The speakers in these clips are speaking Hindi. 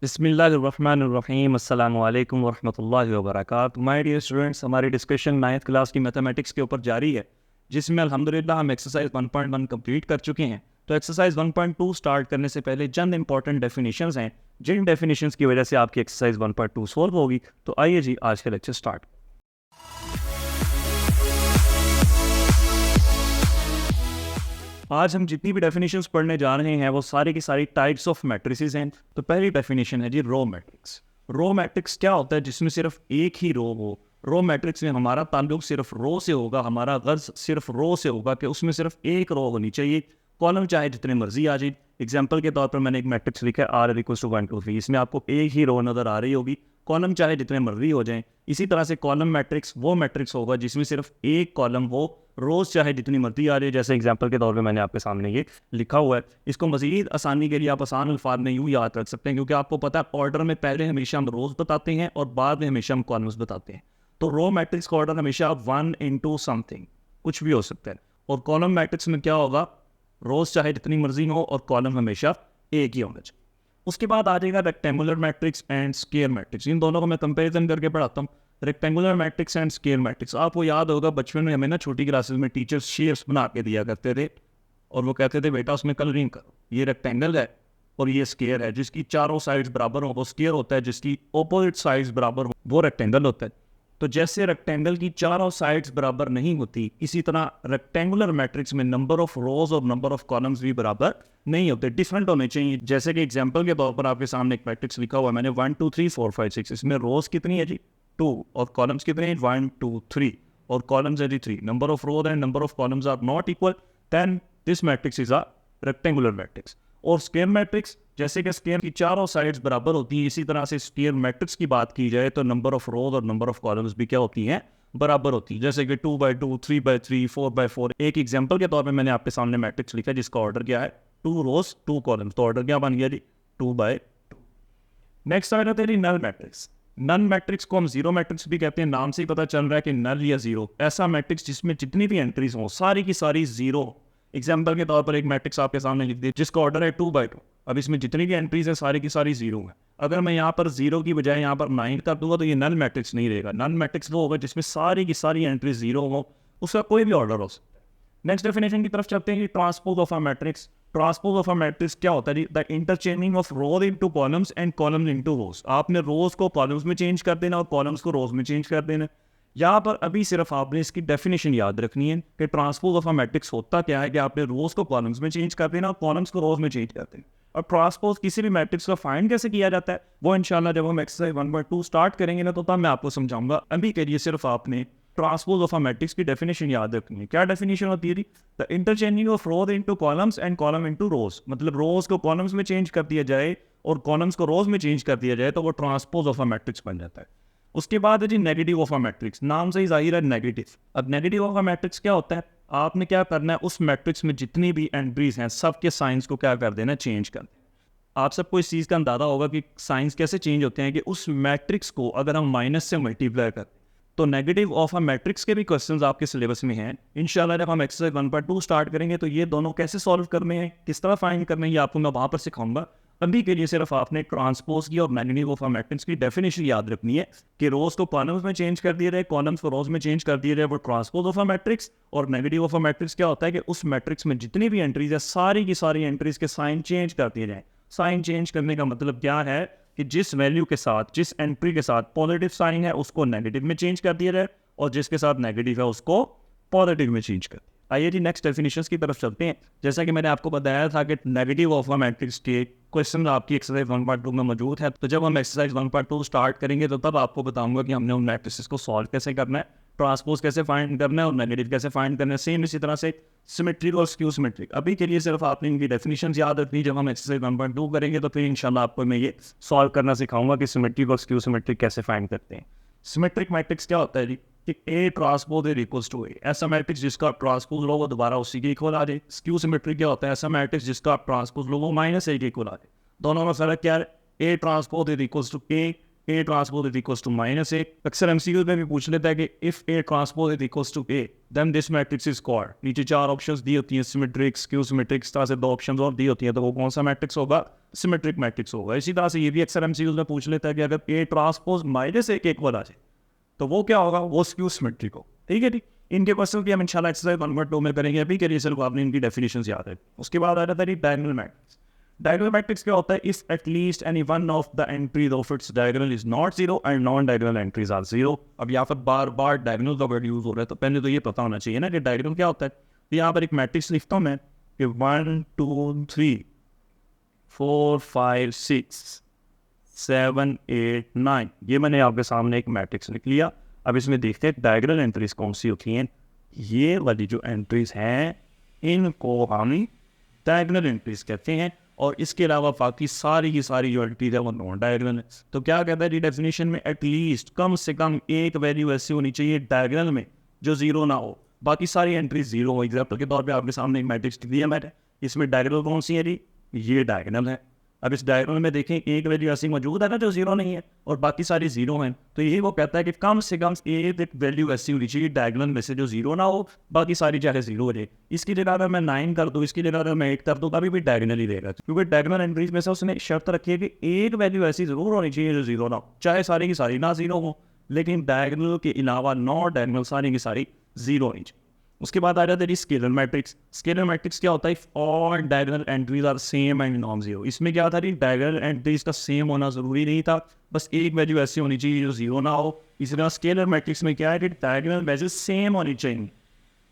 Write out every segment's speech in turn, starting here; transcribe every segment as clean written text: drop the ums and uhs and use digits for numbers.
बिस्मिल्लाहिर्रहमानिर्रहीम अस्सलामु अलैकुम वरहमतुल्लाहि वबरकातुहू। माय डियर स्टूडेंट्स, हमारी डिस्कशन 9th क्लास की मैथमेटिक्स के ऊपर जारी है, जिसमें अल्हम्दुलिल्लाह हम एक्सरसाइज 1.1 कंप्लीट कर चुके हैं। तो एक्सरसाइज 1.2 स्टार्ट करने से पहले चंद इंपॉर्टेंट डेफिनेशंस हैं, जिन डेफिनेशंस की वजह से आपकी एक्सरसाइज 1.2 सॉल्व होगी। तो आइए जी, आज का लेक्चर स्टार्ट। आज हम जितनी भी डेफिनेशंस पढ़ने जा रहे हैं वो सारी की सारी टाइप्स ऑफ मैट्रिसेस हैं। तो पहली डेफिनेशन है जी रो मैट्रिक्स। रो मैट्रिक्स क्या होता है? जिसमें सिर्फ एक ही रो हो। रो मैट्रिक्स में हमारा ताल्लुक सिर्फ रो से होगा, हमारा गर्ज सिर्फ रो से होगा कि उसमें सिर्फ एक रो होनी चाहिए, कॉलम चाहे जितने मर्जी आ जाए। एग्जाम्पल के तौर पर मैंने एक मैट्रिक्स लिखा है R = 1 2 3। इसमें आपको एक ही रो नजर आ रही होगी, कॉलम चाहे जितने मर्जी हो जाएं। इसी तरह से कॉलम मैट्रिक्स वो मैट्रिक्स होगा जिसमें सिर्फ एक कॉलम हो, रोज चाहे जितनी मर्जी आ जाए। जैसे एग्जांपल के तौर पे मैंने आपके सामने ये लिखा हुआ है। इसको मजीद आसानी के लिए आप आसान अल्फाज में यूँ याद रख सकते हैं, क्योंकि आपको पता है ऑर्डर में पहले हमेशा हम रोज बताते हैं और बाद में हमेशा हम कॉलम्स बताते हैं। तो रो मैट्रिक्स का ऑर्डर हमेशा 1 into समथिंग कुछ भी हो सकता है, और कॉलम मैट्रिक्स में क्या होगा? रोज चाहे जितनी मर्जी हो और कॉलम हमेशा एक ही होना चाहिए। उसके बाद आ जाएगा rectangular matrix and square matrix. इन दोनों को मैं कंपैरिजन करके पढ़ाता हूँ। Rectangular matrix and square matrix, आपको याद होगा बचपन में हमें ना छोटी क्लासेस में टीचर्स शेप्स बना के दिया करते थे, और वो कहते थे बेटा उसमें कलरिंग करो। ये रेक्टेंगल है और ये स्क्वायर है। जिसकी चारों साइड्स बराबर हो वो स्क्वायर होता है, जिसकी ऑपोजिट साइड्स बराबर हो वो रेक्टेंगल होता है। तो जैसे रेक्टेंगल की चारों साइड्स बराबर नहीं होती, इसी तरह रेक्टेंगुलर मैट्रिक्स में नंबर ऑफ रोज और नंबर ऑफ कॉलम्स भी बराबर नहीं होते, डिफरेंट होने चाहिए। जैसे कि एग्जांपल के तौर पर आपके सामने एक मैट्रिक्स लिखा हुआ है मैंने 1 2 3 4 5 6। इसमें रोज कितनी है जी? 2, और कॉलम्स कितने हैं? 1 2 3, और कॉलम्स है जी 3। Number of rows and number of columns are not equal, then this matrix is a rectangular matrix. और स्क्वायर मैट्रिक्स, जैसे कि स्क्वायर की चारों साइड्स बराबर होती हैं, इसी तरह से स्क्वायर मैट्रिक्स की बात की जाए तो नंबर ऑफ रोज और नंबर ऑफ कॉलम्स भी क्या होती हैं? बराबर होती है। जैसे कि 2/2, 3/3, 4/4। एक एग्जांपल के तौर पे मैंने आपके सामने मैट्रिक्स लिखा है जिसका ऑर्डर क्या है? 2 रोज 2 कॉलम्स। तो ऑर्डर क्या बन गया जी? 2/2। नेक्स्ट आ जाता है नल मैट्रिक्स। नल मैट्रिक्स को हम जीरो मैट्रिक्स भी कहते हैं। नाम से ही पता चल रहा है कि नल या जीरो, ऐसा मैट्रिक्स जिसमें जितनी भी एंट्रीज हो सारी की सारी जीरो। एग्जाम्पल के तौर पर एक मैट्रिक्स आपके सामने लिख दी जिसका ऑर्डर है 2/2। अब इसमें जितनी भी एंट्रीज है सारी की सारी जीरो है। अगर मैं यहाँ पर जीरो की बजाय यहाँ पर 9 कर दूंगा तो ये नल मैट्रिक्स नहीं रहेगा। नल मैट्रिक्स वो होगा जिसमें सारी की सारी एंट्रीज जीरो हो, उसका कोई भी ऑर्डर हो सकता है। नेक्स्ट डेफिनेशन की तरफ चलते हैं। Transpose of a matrix. Transpose of a matrix क्या होता है? The interchanging of rose into columns and columns into रोज। आपने रोज को कॉलम्स में चेंज कर देना और कॉलम्स को रोज में चेंज कर देना। यहाँ पर अभी सिर्फ आपने इसकी डेफिनेशन याद रखनी है कि ट्रांसपोज ऑफ अ मैट्रिक्स होता क्या है, कि आपने रोज को कॉलम्स में चेंज कर देना और कॉलम्स को रोज में चेंज कर देना। और ट्रांसपोज किसी भी मैट्रिक्स का फाइंड कैसे किया जाता है वो इंशाल्लाह जब हम एक्सरसाइज 1.2 स्टार्ट करेंगे ना, तो तब मैं आपको समझाऊंगा। अभी के लिए सिर्फ आपने ट्रांसपोज ऑफ अ मैट्रिक्स की डेफिनेशन याद रखनी है। क्या डेफिनेशन होती है? The interchanging of rose into columns and column into रोज। मतलब रोज को कॉलम्स में चेंज कर दिया जाए और कॉलम्स को रोज में चेंज कर दिया जाए तो वो ट्रांसपोज ऑफ अ मैट्रिक्स बन जाता है। उसके बाद है जी नेगेटिव ऑफ अ मैट्रिक्स। नाम से ही जाहिर है नेगेटिव। अब नेगेटिव ऑफ अ मैट्रिक्स क्या होता है? आपने क्या करना है, उस मैट्रिक्स में जितनी भी एंट्रीज हैं सबके साइंस को क्या कर देना? चेंज कर देना। आप सबको इस चीज़ का अंदाजा होगा कि साइंस कैसे चेंज होते हैं, कि उस मैट्रिक्स को अगर हम माइनस से मल्टीप्लाई करते हैं तो नेगेटिव ऑफ अ मैट्रिक्स के भी क्वेश्चंस आपके सिलेबस में हैं। इंशाल्लाह जब हम एक्सरसाइज 1.2 स्टार्ट करेंगे तो ये दोनों कैसे सॉल्व करने हैं, किस तरह फाइंड करने हैं, ये आपको मैं वहाँ पर सिखाऊंगा। अभी के लिए सिर्फ आपने ट्रांसपोज की और नेगेटिव ऑफ अ मैट्रिक्स की डेफिनेशन याद रखनी है कि रोज को कॉलम्स में चेंज कर दिया जाए, कॉलम्स को रोज में चेंज कर दिया जाए, वो ट्रांसपोज ऑफ अ मैट्रिक्स। और नेगेटिव ऑफ अ मैट्रिक्स क्या होता है? कि उस मैट्रिक्स में जितनी भी एंट्रीज है सारी की सारी एंट्रीज के साइन चेंज कर दिए जाए। साइन चेंज करने का मतलब क्या है? कि जिस वैल्यू के साथ, जिस एंट्री के साथ पॉजिटिव साइन है उसको नेगेटिव में चेंज कर दिया जाए, और जिसके साथ नेगेटिव है उसको पॉजिटिव में चेंज कर। आइए जी नेक्स्ट डेफिनेशंस की तरफ चलते हैं। जैसा कि मैंने आपको बताया था कि नेगेटिव ऑफ अ मैट्रिक्स के क्वेश्चन आपकी एक्सरसाइज 1.2 में मौजूद है। तो जब हम एक्सरसाइज 1.2 स्टार्ट करेंगे तो तब आपको बताऊंगा कि हमने उन मैट्रिसेस को सॉल्व कैसे करना है, ट्रांसपोज कैसे फाइंड करना है और नेगेटिव कैसे फाइंड करना है। सेम इसी तरह से सिमेट्रिक और स्क्यू सिमेट्रिक। अभी के लिए सिर्फ आपने इनकी डेफिनेशंस याद रखनी। जब हम एक्सरसाइज 1.2 करेंगे तो फिर इंशाल्लाह आपको मैं ये सॉल्व करना सिखाऊंगा कि सिमेट्रिक और स्क्यू सिमेट्रिक कैसे फाइंड करते हैं। सिमेट्रिक मैट्रिक्स क्या होता है जी? कि A transpose is equals to A। ऐसा मैट्रिक्स जिसका ट्रांसपोज लो वो दोबारा उसी के इक्वल आ जाए। स्क्यू सिमेट्रिक क्या होता है? ऐसा मैट्रिक्स जिसका ट्रांसपोज लो वो -A के इक्वल आ जाए। दोनों में फर्क क्या है? A transpose is equals to A A transpose is equal to minus A. अक्सर एमसीक्यू में भी पूछ लेता है कि if A transpose is equal to A then this matrix is called. नीचे 4 ऑप्शंस दी होती हैं, सिमेट्रिक, स्क्यू सिमेट्रिक, इस तरह से 2 ऑप्शंस और दी होती हैं, तो वो कौन सा मैट्रिक्स होगा? सिमेट्रिक मैट्रिक्स होगा। इसी तरह से ये भी अक्सर एमसीक्यू में पूछ लेता है कि अगर A ट्रांसपोज माइनस A के इक्वल आ जाए तो वो क्या होगा? वो स्क्यू सिमेट्रिक हो। ठीक है, ठीक। इनके क्वेश्चन की हम इंशाल्लाह एक्सरसाइज 1.2 में करेंगे। अभी के लिए सिर्फ आपने इनकी डेफिनेशंस याद है। उसके बाद आ जाता है डायगोनल मैट्रिक्स। डायगोनल मैट्रिक्स क्या होता है? If at least any one of the entries of its diagonal is not zero and non diagonal entries are zero. अब यहाँ पर बार बार डायगोनल का वर्ड यूज हो रहा है, तो पहले तो ये पता होना चाहिए ना कि डायगोनल क्या होता है। तो यहाँ पर एक मैट्रिक्स लिखता हूँ मैं कि 1 2 3 4 5 6 7 8 9, ये मैंने आपके सामने एक मैट्रिक्स लिख लिया। अब इसमें देखते हैं डायगोनल एंट्रीज कौन सी होती हैं। ये वाली जो एंट्रीज हैं इनको हम डायगोनल एंट्रीज कहते हैं, और इसके अलावा बाकी सारी की सारी जो एंट्रीज है वो नॉन डायगोनल है। तो क्या कहता है डेफिनेशन में? एटलीस्ट कम से कम एक वैल्यू ऐसी होनी चाहिए डायगोनल में जो जीरो ना हो, बाकी सारी एंट्रीज जीरो हो। एग्जाम्पल के तौर पे आपके सामने एक मैट्रिक्स दिया मैंने, इसमें डायगोनल कौन सी है जी? ये डायगोनल है। अब इस डायगोनल में देखें एक वैल्यू ऐसी मौजूद है ना जो जीरो नहीं है, और बाकी सारी जीरो हैं, तो यही वो कहता है कि कम से कम एक वैल्यू ऐसी होनी चाहिए डायगोनल में से जो जीरो ना हो, बाकी सारी चाहे जीरो हो जाए। इसकी जगह अगर मैं 9 कर दूँ, इसकी जगह अगर मैं 8 कर दूँ, तभी भी डायगोनल ही रहेगा, क्योंकि डायगोनल एंट्रीज में से उसने शर्त रखी है कि एक वैल्यू ऐसी जरूर होनी चाहिए जो जीरो ना हो, चाहे सारी की सारी ना जीरो हो, लेकिन डायगोनल के अलावा नॉन डायगोनल सारी की सारी जीरो होनी चाहिए। उसके बाद आ जाता है स्केलर मैट्रिक्स। स्केलर मैट्रिक्स क्या होता है? All diagonal entries are same and non zero. इसमें क्या था? डायगोनल एंट्रीज का सेम होना जरूरी नहीं था, बस एक वैल्यू ऐसी होनी चाहिए जो जीरो ना हो। इसी तरह स्केलर मैट्रिक्स में क्या है कि डायगोनल वैल्यूज सेम होनी चाहिए।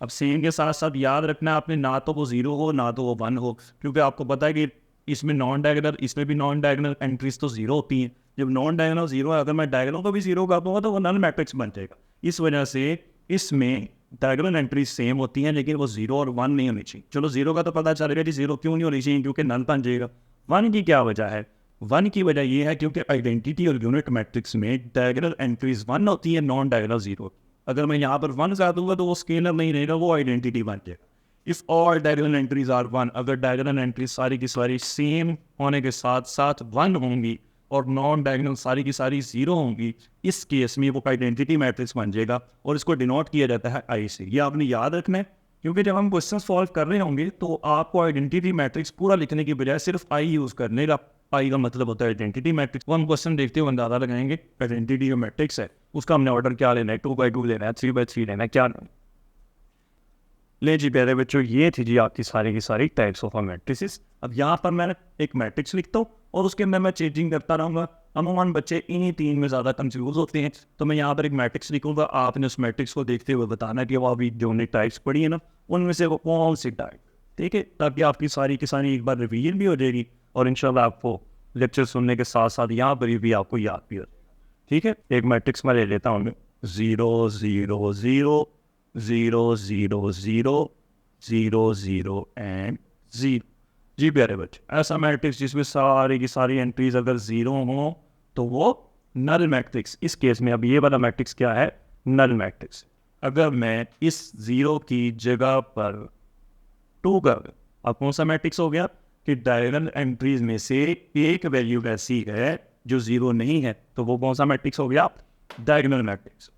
अब सेम के साथ साथ याद रखना आपने, ना तो वो जीरो हो ना तो वो 1 हो, क्योंकि आपको पता है कि इसमें नॉन डायगोनल, इसमें भी नॉन डायगोनल एंट्रीज तो जीरो होती हैं। जब नॉन डायगोनल जीरो है, अगर मैं डायगोनल को भी जीरो कर दूंगा तो वो नल मैट्रिक्स बन जाएगा। इस वजह से इसमें डायगोनल एंट्रीज सेम होती हैं, लेकिन वो 0 और 1 नहीं होनी चाहिए। चलो 0 का तो पता चलेगा कि 0 क्यों नहीं होनी चाहिए, क्योंकि नल बन जाएगा। 1 की क्या वजह है? 1 की वजह ये है क्योंकि आइडेंटिटी और यूनिट मैट्रिक्स में डायगोनल एंट्रीज 1 होती है, नॉन डायगोनल 0। अगर मैं यहाँ पर 1 कर दूंगा तो वो स्केलर नहीं रहेगा, वो आइडेंटिटी बन जाएगा। If all diagonal entries are 1, अगर डायगोनल एंट्रीज सारी की सारी सेम होने के साथ साथ 1 होंगी और नॉन डायगोनल सारी की सारी 0 होंगी, इस केस में वो आइडेंटिटी मैट्रिक्स बन जाएगा, और इसको डिनोट किया जाता है आई से। ये आपने याद रखना है, क्योंकि जब हम क्वेश्चन सॉल्व कर रहे होंगे तो आपको आइडेंटिटी मैट्रिक्स पूरा लिखने की बजाय सिर्फ आई यूज करने का। आई का मतलब होता है आइडेंटिटी मैट्रिक्स। वो हम क्वेश्चन देखते हुए अंदाजा लगाएंगे आइडेंटिटी जो मैट्रिक्स है उसका हमने ऑर्डर क्या लेना है, 2x2 लेना है, 3x3 लेना है, क्या ले जी प्यारे बच्चों। ये थी जी आपकी सारी की सारी टाइप्स ऑफ मैट्रिसेस। अब यहाँ पर मैं एक मैट्रिक्स लिखता हूँ और उसके अंदर मैं चेंजिंग करता रहूँगा। अमूमन बच्चे इन्हीं 3 में ज़्यादा कंफ्यूज होते हैं, तो मैं यहाँ पर एक मैट्रिक्स लिखूँगा। आपने उस मैट्रिक्स को देखते हुए बताना कि वो अभी जो हमने टाइप्स पढ़ी है ना, उनमें से वो कौन सी टाइप, ठीक है, ताकि आपकी सारी की सारी एक बार रिवीजन भी हो जाएगी और इंशाल्लाह आपको लेक्चर सुनने के साथ साथ यहाँ पर भी आपको याद भी हो जाएगा। ठीक है, एक मैट्रिक्स मैं ले लेता हूँ, 0 0 0 0 0 0 0 0 एंड 0। जी प्यारे बच्चे, ऐसा मैट्रिक्स जिसमें सारी की सारी एंट्रीज अगर 0 हो तो वो नल मैट्रिक्स। इस केस में अब ये वाला मैट्रिक्स क्या है? Null matrix. अगर मैं इस 0 की जगह पर 2 कर, अब कौन सा मैट्रिक्स हो गया कि डायगोनल एंट्रीज में से एक वैल्यू ऐसी है जो 0 नहीं है, तो वो कौन सा मैट्रिक्स हो गया? Diagonal matrix.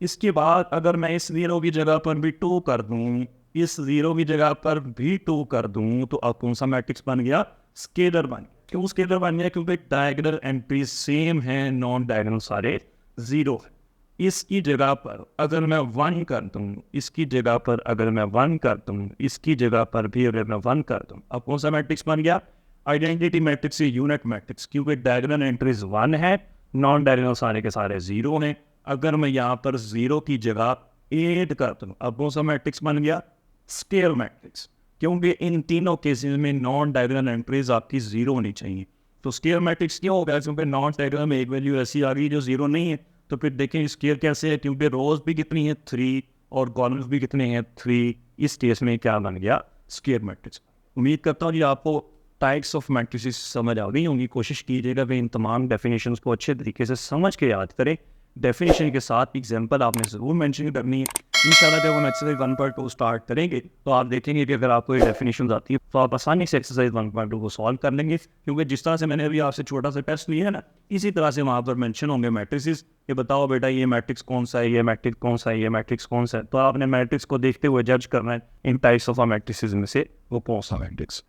इसके बाद अगर मैं इस 0 की जगह पर भी 2 कर दूं, इस 0 की जगह पर भी 2 कर दूं, तो अब कौन सा मैट्रिक्स बन गया? स्केलर बन गया। क्यों स्केलर बन गया? क्योंकि डायगोनल एंट्रीज सेम है, नॉन डायगोनल सारे 0 है। इसकी जगह पर अगर मैं 1 कर दूं, इसकी जगह पर अगर मैं 1 कर दूं, इसकी जगह पर भी अगर मैं 1 कर दूं, अब कौन सा मैट्रिक्स बन गया? आइडेंटिटी मैट्रिक्स से यूनिट मैट्रिक्स, क्योंकि डायगोनल एंट्रीज 1 है, नॉन डायगोनल सारे के सारे 0 हैं। अगर मैं यहाँ पर 0 की जगह 8 कर दूं, अब कौन सा मैट्रिक्स बन गया? स्केलर मैट्रिक्स, क्योंकि इन तीनों केसेस में नॉन डायगोनल एंट्रीज आपकी 0 होनी चाहिए। तो स्केलर मैट्रिक्स क्यों हो गया? क्योंकि नॉन डायगोनल में एक वैल्यू ऐसी आ गई जो 0 नहीं है। तो फिर देखें स्केलर कैसे है, क्योंकि रोज भी कितनी है? 3, और कॉलम्स भी कितने हैं? 3। इस केस में क्या बन गया? Scalar matrix. उम्मीद करता हूँ कि आपको टाइप्स ऑफ मैट्रिसेस समझ आ गई होंगी। कोशिश कीजिएगा कि इन तमाम डेफिनेशंस को अच्छे तरीके से समझ के याद करें। डेफिनेशन के साथ एग्जांपल आपने ज़रूर मेंशन करनी है। इंशाल्लाह जब हम एक्सरसाइज 1.2 स्टार्ट करेंगे तो आप देखेंगे कि अगर आपको ये डेफिनेशन आती है तो आप आसानी से एक्सरसाइज 1.2 को सॉल्व कर लेंगे, क्योंकि जिस तरह से मैंने अभी आपसे छोटा सा टेस्ट लिया है ना, इसी तरह से वहाँ पर मेंशन होंगे मैट्रिसेस कि बताओ बेटा ये मैट्रिक्स कौन सा है, ये मैट्रिक्स कौन सा है, ये मैट्रिक्स कौन सा है। तो आपने मैट्रिक्स को देखते हुए जज करना है इन टाइप्स ऑफ मैट्रिसेस में से वो कौन सा मैट्रिक्स।